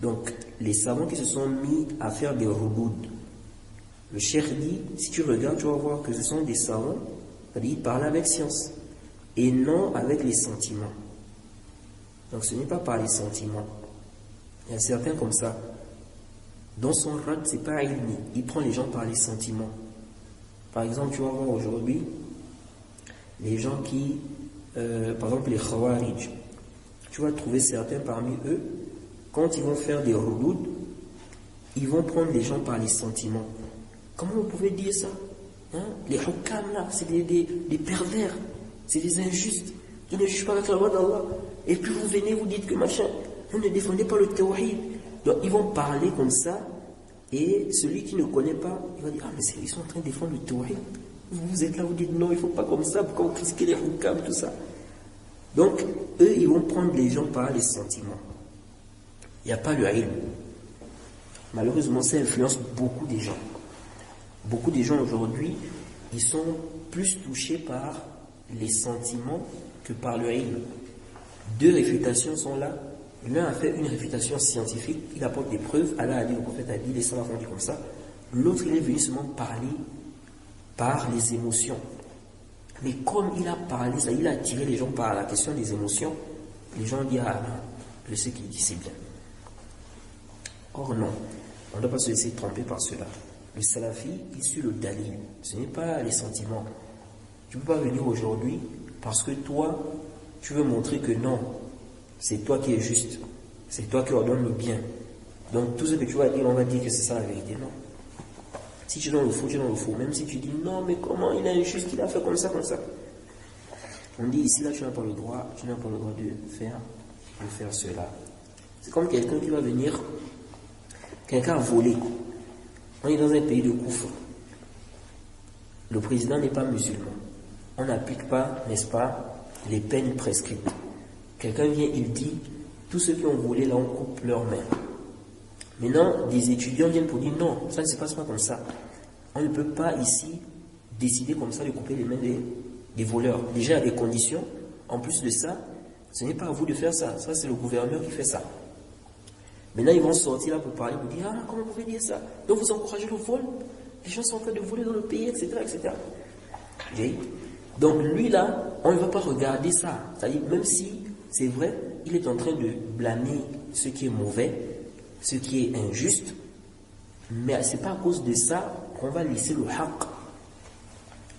Donc, les savants qui se sont mis à faire des rouboud, le cheikh dit, si tu regardes, tu vas voir que ce sont des savants, c'est-à-dire ils parlent avec science, et non avec les sentiments. Donc, ce n'est pas par les sentiments. Il y a certains comme ça. Dans son rad, c'est pas ilmi. Il prend les gens par les sentiments. Par exemple, tu vas voir aujourd'hui, les gens qui, par exemple les khawarij, tu vas trouver certains parmi eux, quand ils vont faire des rouloud, ils vont prendre les gens par les sentiments. Comment vous pouvez dire ça, hein? Les hukam là, c'est des pervers, c'est des injustes, qui ne jugent pas avec la loi d'Allah. Et puis vous venez, vous dites que machin, vous ne défendez pas le tawhid. Donc ils vont parler comme ça, et celui qui ne connaît pas, il va dire, ah mais ils sont en train de défendre le tawhid. Vous êtes là, vous dites non, il ne faut pas comme ça, pourquoi vous critiquez les hukam, tout ça. Donc, eux, ils vont prendre les gens par les sentiments. Il n'y a pas le ilm. Malheureusement, ça influence beaucoup des gens. Beaucoup des gens aujourd'hui, ils sont plus touchés par les sentiments que par le ilm. Deux réfutations sont là. L'un a fait une réfutation scientifique, il apporte des preuves, Allah a dit, le prophète a dit, les salafs ont dit comme ça. L'autre, il est venu seulement parler par les émotions. Mais comme il a parlé, ça, il a attiré les gens par la question des émotions, les gens disent, ah non, je sais qu'il dit c'est bien. Or non, on ne doit pas se laisser tromper par cela. Le salafi, il suit le dalil, ce n'est pas les sentiments. Tu ne peux pas venir aujourd'hui parce que toi, tu veux montrer que non, c'est toi qui es juste, c'est toi qui ordonne le bien. Donc tout ce que tu vas dire, on va dire que c'est ça la vérité. Non. Si tu es dans le faux, tu es dans le faux. Même si tu dis non, mais comment il est injuste, il a fait comme ça, comme ça. On dit ici, là, tu n'as pas le droit, de faire cela. C'est comme quelqu'un qui va venir, quelqu'un a volé. On est dans un pays de koufr. Le président n'est pas musulman. On n'applique pas, n'est-ce pas, les peines prescrites. Quelqu'un vient, il dit, tous ceux qui ont volé, là, on coupe leurs mains. Maintenant, des étudiants viennent pour dire non, ça ne se passe pas comme ça. On ne peut pas ici décider comme ça de couper les mains des voleurs. Déjà, il y a des conditions. En plus de ça, ce n'est pas à vous de faire ça. Ça, c'est le gouverneur qui fait ça. Maintenant, ils vont sortir là pour parler, pour dire, ah, comment vous pouvez dire ça? Donc, vous encouragez le vol. Les gens sont en train de voler dans le pays, etc., etc. Donc, lui, là, on ne va pas regarder ça. C'est-à-dire, même si c'est vrai, il est en train de blâmer ce qui est mauvais, ce qui est injuste, mais ce n'est pas à cause de ça qu'on va laisser le haqq.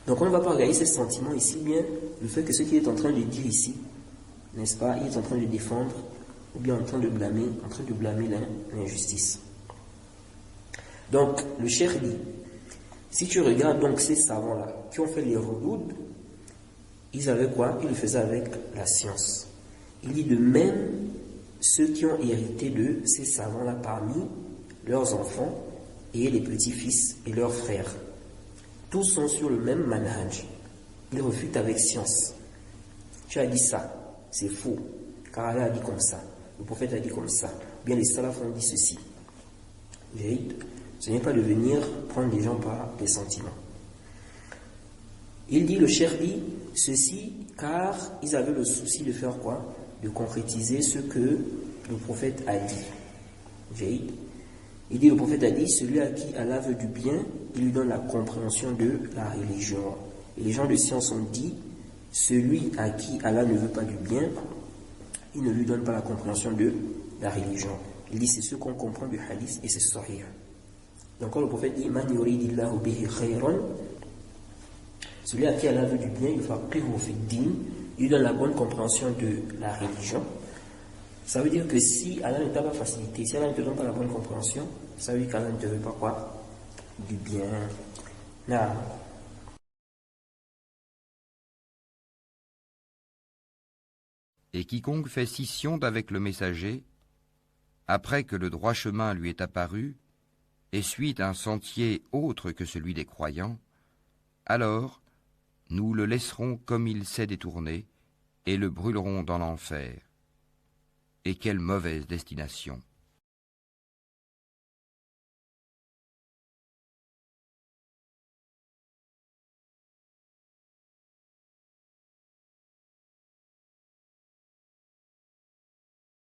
Donc on ne va pas regarder ses sentiments ici, bien le fait que ce qu'il est en train de dire ici, n'est-ce pas, il est en train de défendre, ou bien en train de blâmer l'injustice. Donc le cheikh dit, si tu regardes donc ces savants-là, qui ont fait les rouloud, ils avaient quoi? Ils le faisaient avec la science. Il dit de même, ceux qui ont hérité de ces savants-là parmi leurs enfants et les petits-fils et leurs frères. Tous sont sur le même manhaj. Ils refutent avec science. Tu as dit ça, c'est faux. Car Allah a dit comme ça. Le prophète a dit comme ça. Bien les salafs ont dit ceci. Ce n'est pas de venir prendre les gens par des sentiments. Il dit, le cheikh dit, ceci car ils avaient le souci de faire quoi? De concrétiser ce que le prophète a dit. Il dit, le prophète a dit, celui à qui Allah veut du bien, il lui donne la compréhension de la religion. Et les gens de science ont dit, celui à qui Allah ne veut pas du bien, il ne lui donne pas la compréhension de la religion. Il dit, c'est ce qu'on comprend du hadith et c'est sahih. Donc quand le prophète dit, man yuridillahu bihi khayran, celui à qui Allah veut du bien, il faqihu fi din, il lui donne la bonne compréhension de la religion. Ça veut dire que si Allah ne t'a pas facilité, si Allah ne te donne pas la bonne compréhension, ça veut dire qu'Allah ne te veut pas quoi? Du bien. Non. Et quiconque fait scission d'avec le messager, après que le droit chemin lui est apparu, et suit un sentier autre que celui des croyants, alors nous le laisserons comme il s'est détourné, et le brûlerons dans l'enfer. Et quelle mauvaise destination!